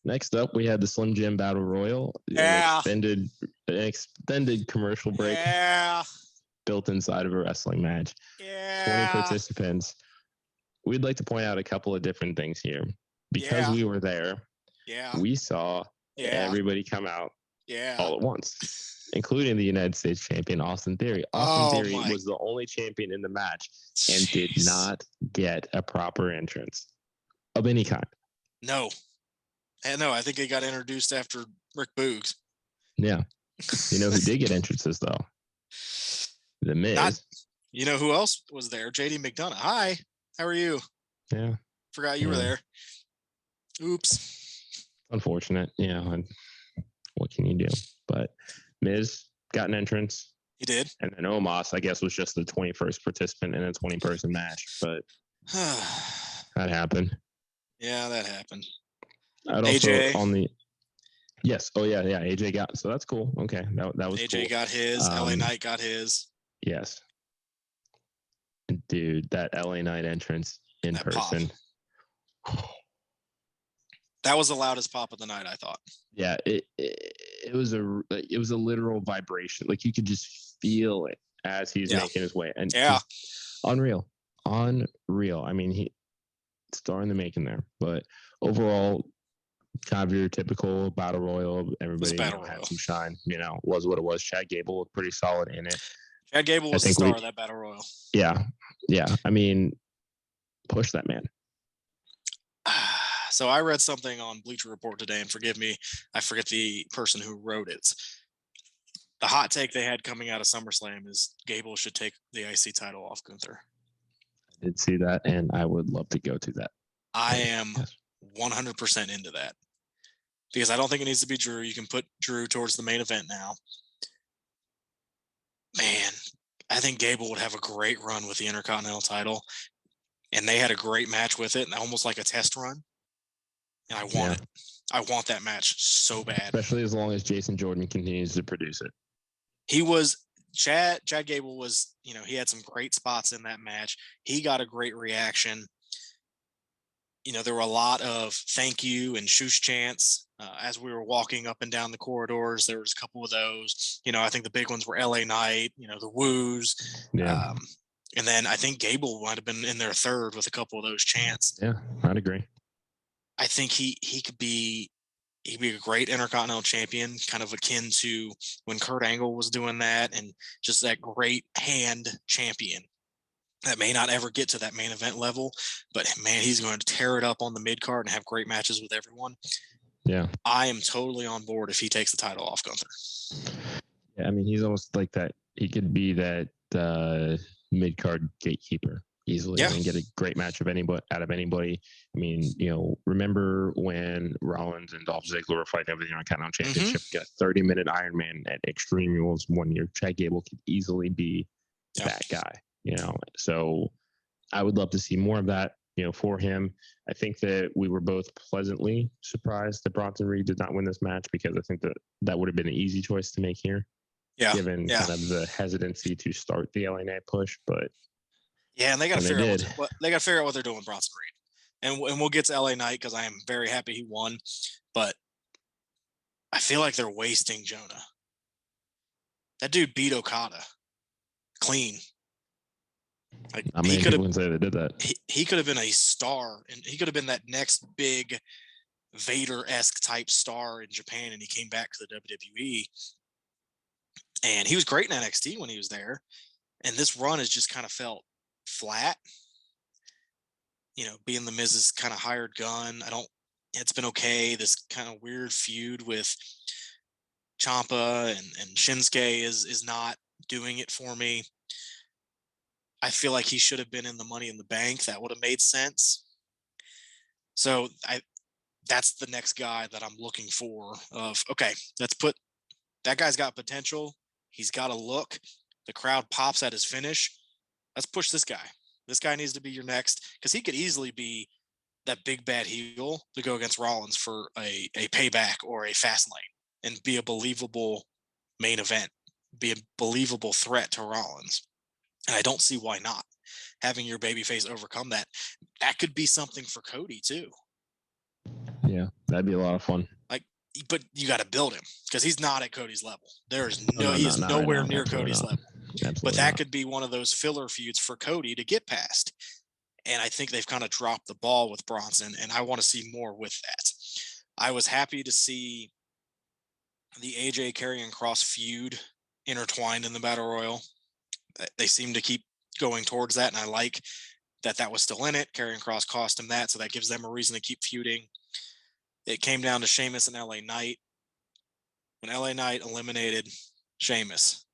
Next up, we had the Slim Jim Battle Royal, Yeah. an extended commercial break built inside of a wrestling match. 20 participants. We'd like to point out a couple of different things here. Because we were there, we saw everybody come out all at once, including the United States champion, Austin Theory. Austin Theory was the only champion in the match and did not get a proper entrance of any kind. No, I think he got introduced after Rick Boogs. Yeah. You know who did get entrances, though? The Miz. You know who else was there? JD McDonough. Hi, how are you? Yeah. Forgot you were there. Oops. Unfortunate. Yeah. What can you do? But Miz got an entrance. He did. And then Omos, I guess, was just the 21st participant in a 20-person match. But that happened. Yeah, that happened. I'd also AJ. On the yes, AJ got, so that's cool. Okay, that was AJ cool. got his. LA Knight got his. Yes, dude, that LA Knight entrance in person. That was the loudest pop of the night, I thought. Yeah, it was a literal vibration. Like you could just feel it as he's making his way, and unreal. I mean, star in the making there, but overall, kind of your typical battle royal. Everybody had some shine. Was what it was. Chad Gable was pretty solid in it. Chad Gable was the star of that battle royal. Yeah. I mean, push that man. So I read something on Bleacher Report today, and forgive me, I forget the person who wrote it. The hot take they had coming out of SummerSlam is Gable should take the IC title off Gunther. I did see that, and I would love to go to that. I am 100% into that because I don't think it needs to be Drew. You can put Drew towards the main event now. Man, I think Gable would have a great run with the Intercontinental title, and they had a great match with it, and almost like a test run. And I want it. I want that match so bad. Especially as long as Jason Jordan continues to produce it. He was Chad Gable was, he had some great spots in that match. He got a great reaction. There were a lot of thank you and shoosh chants as we were walking up and down the corridors. There was a couple of those. I think the big ones were LA Knight, the woos. Yeah. And then I think Gable might have been in there third with a couple of those chants. Yeah, I'd agree. I think he'd be a great Intercontinental champion, kind of akin to when Kurt Angle was doing that, and just that great hand champion that may not ever get to that main event level, but man, he's going to tear it up on the mid card and have great matches with everyone. Yeah. I am totally on board if he takes the title off Gunther. Yeah, I mean, he's almost like that. He could be that mid card gatekeeper easily and get a great match out of anybody. I mean, remember when Rollins and Dolph Ziggler were fighting over the Intercontinental Championship? Got 30-minute Iron Man at Extreme Rules one year. Chad Gable could easily be that guy. So I would love to see more of that. For him, I think that we were both pleasantly surprised that Bronson Reed did not win this match because I think that would have been an easy choice to make here. Given kind of the hesitancy to start the LA Knight push, but. Yeah, and they got to figure out what they're doing with Bronson Reed, and we'll get to LA Knight because I am very happy he won, but I feel like they're wasting Jonah. That dude beat Okada clean. Like he could have say they did that. He could have been a star, and he could have been that next big Vader-esque type star in Japan, and he came back to the WWE, and he was great in NXT when he was there, and this run has just kind of felt flat, being the Miz's kind of hired gun. It's been okay. This kind of weird feud with Ciampa and Shinsuke is not doing it for me. I feel like he should have been in the Money in the Bank. That would have made sense. So that's the next guy that I'm looking for let's put that guy's got potential. He's got a look. The crowd pops at his finish. Let's push this guy. This guy needs to be your next, because he could easily be that big bad heel to go against Rollins for a payback or a fast lane and be a believable main event, be a believable threat to Rollins. And I don't see why not. Having your babyface overcome that could be something for Cody too. Yeah, that'd be a lot of fun. Like, but you got to build him because he's not at Cody's level. He is not nowhere right now. near Absolutely Cody's not. level. Absolutely But that not. could be one of those filler feuds for Cody to get past. And I think they've kind of dropped the ball with Bronson, and I want to see more with that. I was happy to see the AJ Karrion Kross feud intertwined in the Battle Royal. They seem to keep going towards that, and I like that was still in it. Karrion Kross cost him that, so that gives them a reason to keep feuding. It came down to Sheamus and LA Knight. When LA Knight eliminated Sheamus,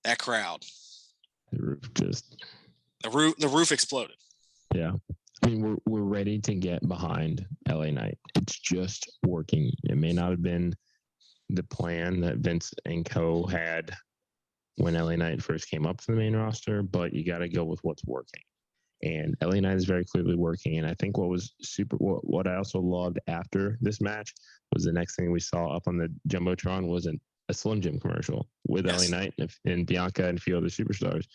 that crowd, the roof exploded. Yeah. I mean, we're ready to get behind LA Knight. It's just working. It may not have been the plan that Vince and co had when LA Knight first came up to the main roster, but you got to go with what's working. And LA Knight is very clearly working. And I think what I also loved after this match was the next thing we saw up on the Jumbotron was a Slim Jim commercial with LA Knight and Bianca and a few other superstars.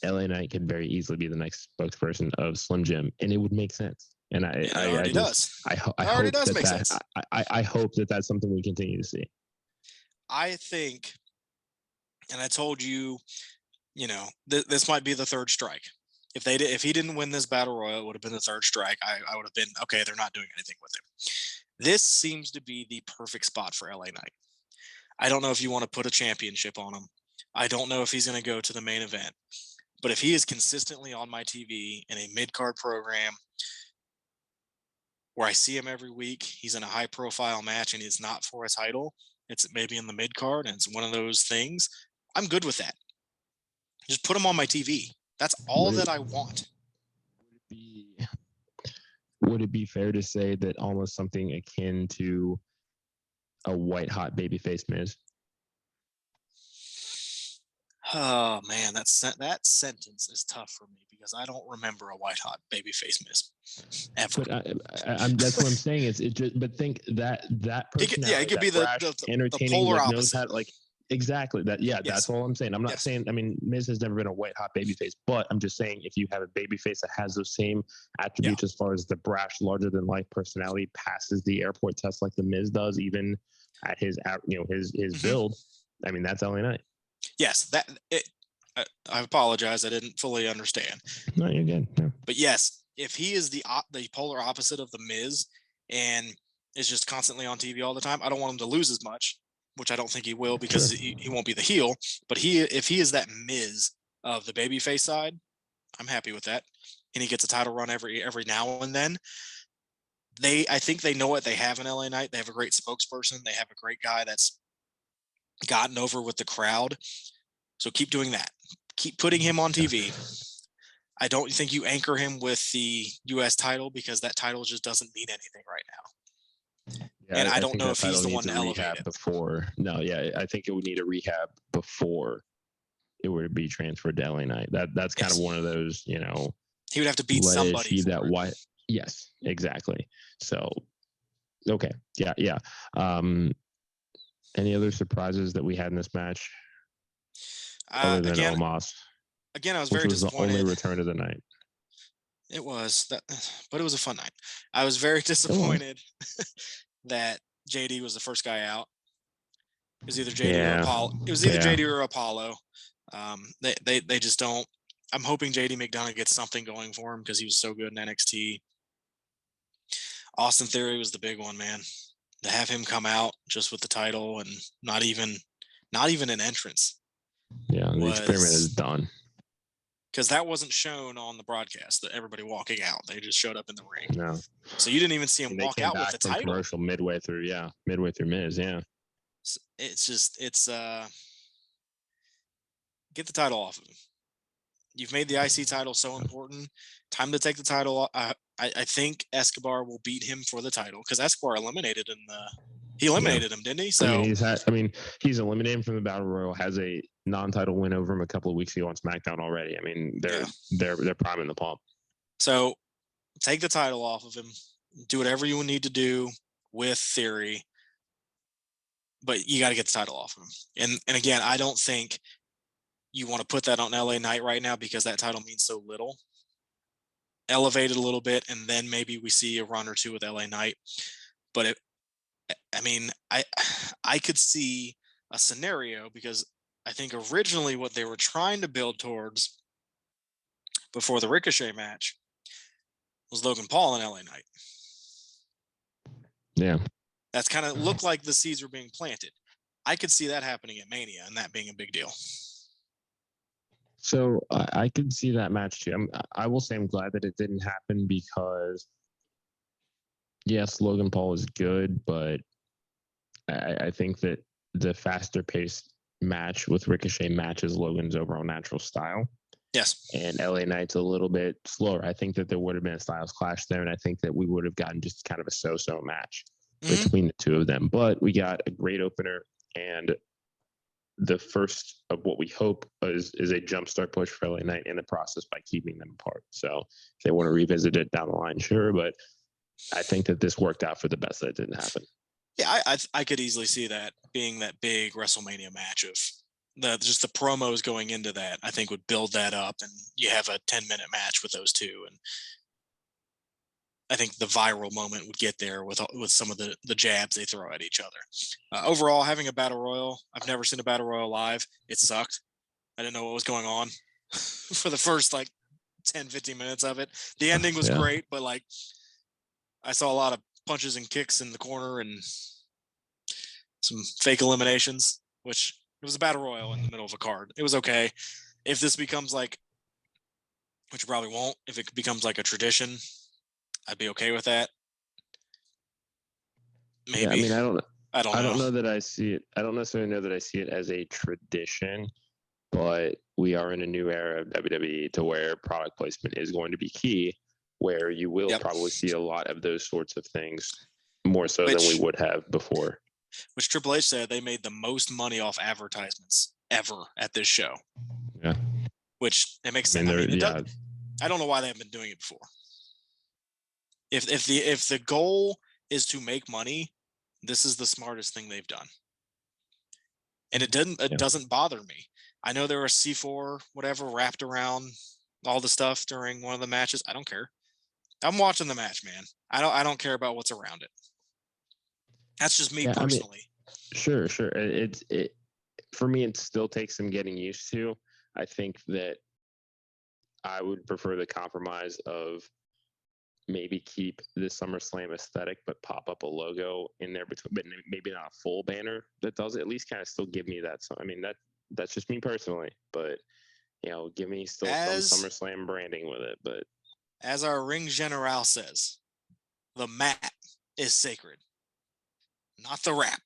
LA Knight could very easily be the next spokesperson of Slim Jim, and it would make sense. And I hope that that's something we continue to see. I think, and I told you, this might be the third strike. If he didn't win this battle royal, it would have been the third strike. I would have been okay. They're not doing anything with him. This seems to be the perfect spot for LA Knight. I don't know if you want to put a championship on him. I don't know if he's going to go to the main event. But if he is consistently on my TV in a mid-card program where I see him every week, he's in a high-profile match and he's not for a title, it's maybe in the mid-card and it's one of those things, I'm good with that. Just put him on my TV. That's all that I want. Would it be fair to say that almost something akin to a white-hot babyface Miz? Oh man, that sentence is tough for me because I don't remember a white hot babyface Miz ever. But that's what I'm saying. But think that person. It could be the polar opposite. Exactly that. Yeah, yes. That's all I'm saying. I'm not saying. I mean, Miz has never been a white hot babyface, but I'm just saying if you have a babyface that has those same attributes as far as the brash, larger than life personality, passes the airport test like the Miz does, even at his build. I mean, that's LA Knight. Yes, I apologize. I didn't fully understand. No, you're good. Yeah. But yes, if he is the polar opposite of the Miz and is just constantly on TV all the time, I don't want him to lose as much, which I don't think he will because he won't be the heel. But if he is that Miz of the babyface side, I'm happy with that. And he gets a title run every now and then. I think they know what they have in LA Knight. They have a great spokesperson. They have a great guy that's gotten over with the crowd. So keep doing that. Keep putting him on TV. I don't think you anchor him with the U.S. title because that title just doesn't mean anything right now. Yeah, and I don't know if he's the one to elevate it. I think it would need a rehab before it would be transferred to LA Knight. That's kind of one of those, he would have to beat somebody. Yes, exactly. So, okay. Yeah. Any other surprises that we had in this match? Other than Omos. Again, I was very disappointed. Was the only return of the night. It was that, but it was a fun night. I was very disappointed that JD was the first guy out. It was either JD or Apollo. JD or Apollo. They just don't. I'm hoping JD McDonough gets something going for him because he was so good in NXT. Austin Theory was the big one, man. To have him come out just with the title and not even an entrance. Yeah, the experiment is done. Because that wasn't shown on the broadcast, that everybody walking out. They just showed up in the ring. No. So you didn't even see him walk out with the title. Commercial midway through Miz, yeah. It's get the title off of him. You've made the IC title so important. Time to take the title. I think Escobar will beat him for the title because Escobar eliminated him. He eliminated him, didn't he? So he's eliminated from the Battle Royal. Has a non-title win over him a couple of weeks ago on SmackDown already. I mean, they're priming the pump. So take the title off of him. Do whatever you need to do with Theory, but you got to get the title off of him. And again, I don't think you want to put that on LA Knight right now because that title means so little. Elevate it a little bit, and then maybe we see a run or two with LA Knight. But I could see a scenario, because I think originally what they were trying to build towards before the Ricochet match was Logan Paul and LA Knight. Yeah. That's kind of looked like the seeds were being planted. I could see that happening at Mania and that being a big deal. So I could see that match too. I will say I'm glad that it didn't happen, because yes, Logan Paul is good, but I think that the faster paced match with Ricochet matches Logan's overall natural style. Yes. And LA Knight's a little bit slower. I think that there would have been a styles clash there, and I think that we would have gotten just kind of a so-so match between the two of them. But we got a great opener, and the first of what we hope is a jumpstart push for LA Knight in the process by keeping them apart. So if they want to revisit it down the line, sure. But I think that this worked out for the best that it didn't happen. Yeah, I could easily see that being that big WrestleMania match of just the promos going into that. I think would build that up, and you have a 10-minute match with those two. And I think the viral moment would get there with some of the jabs they throw at each other. Overall, having a battle royal, I've never seen a battle royal live. It sucked. I didn't know what was going on for the first 10, 15 minutes of it. The ending was great, but I saw a lot of punches and kicks in the corner and some fake eliminations, which it was a battle royal in the middle of a card. It was okay. If this becomes which it probably won't, if it becomes a tradition, I'd be okay with that. Maybe. Yeah, I don't know that I see it. I don't necessarily know that I see it as a tradition, but we are in a new era of WWE to where product placement is going to be key, where you will probably see a lot of those sorts of things more so than we would have before. Which Triple H said they made the most money off advertisements ever at this show. Yeah. Which it makes sense. I don't know why they haven't been doing it before. If the goal is to make money, this is the smartest thing they've done. And it doesn't bother me. I know there was C4 whatever wrapped around all the stuff during one of the matches. I don't care. I'm watching the match, man. I don't care about what's around it. That's just me personally. Sure. It for me, it still takes some getting used to. I think that I would prefer the compromise of maybe keep the SummerSlam aesthetic, but pop up a logo in there between, but maybe not a full banner that does it. At least kind of still give me that. So, that's just me personally, but give me still some SummerSlam branding with it. But as our ring general says, the mat is sacred, not the wrap.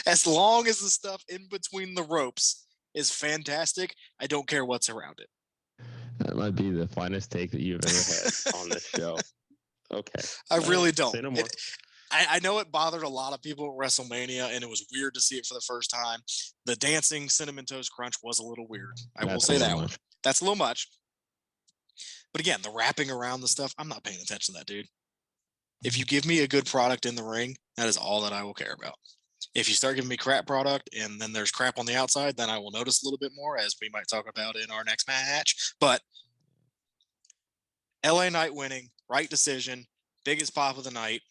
As long as the stuff in between the ropes is fantastic, I don't care what's around it. That might be the finest take that you've ever had on this show. Okay. I really don't. Say no more. I know it bothered a lot of people at WrestleMania, and it was weird to see it for the first time. The dancing Cinnamon Toast Crunch was a little weird. I will say that one. That's a little much. But again, the wrapping around the stuff, I'm not paying attention to that, dude. If you give me a good product in the ring, that is all that I will care about. If you start giving me crap product and then there's crap on the outside, then I will notice a little bit more, as we might talk about in our next match. But LA Knight winning, right decision, biggest pop of the night.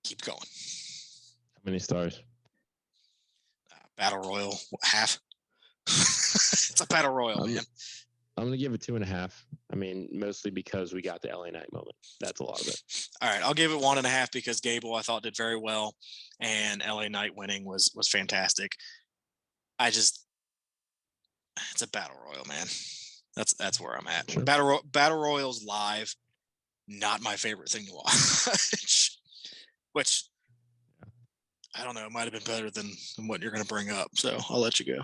Keep going. How many stars? Battle Royal, half. It's a Battle Royal, man. I'm going to give it 2.5. Mostly because we got the LA Knight moment. That's a lot of it. All right. I'll give it 1.5 because Gable, I thought, did very well. And LA Knight winning was fantastic. It's a Battle Royal, man. That's where I'm at. Sure. Battle Royals live, not my favorite thing to watch. Which, I don't know, it might have been better than what you're going to bring up. So I'll let you go.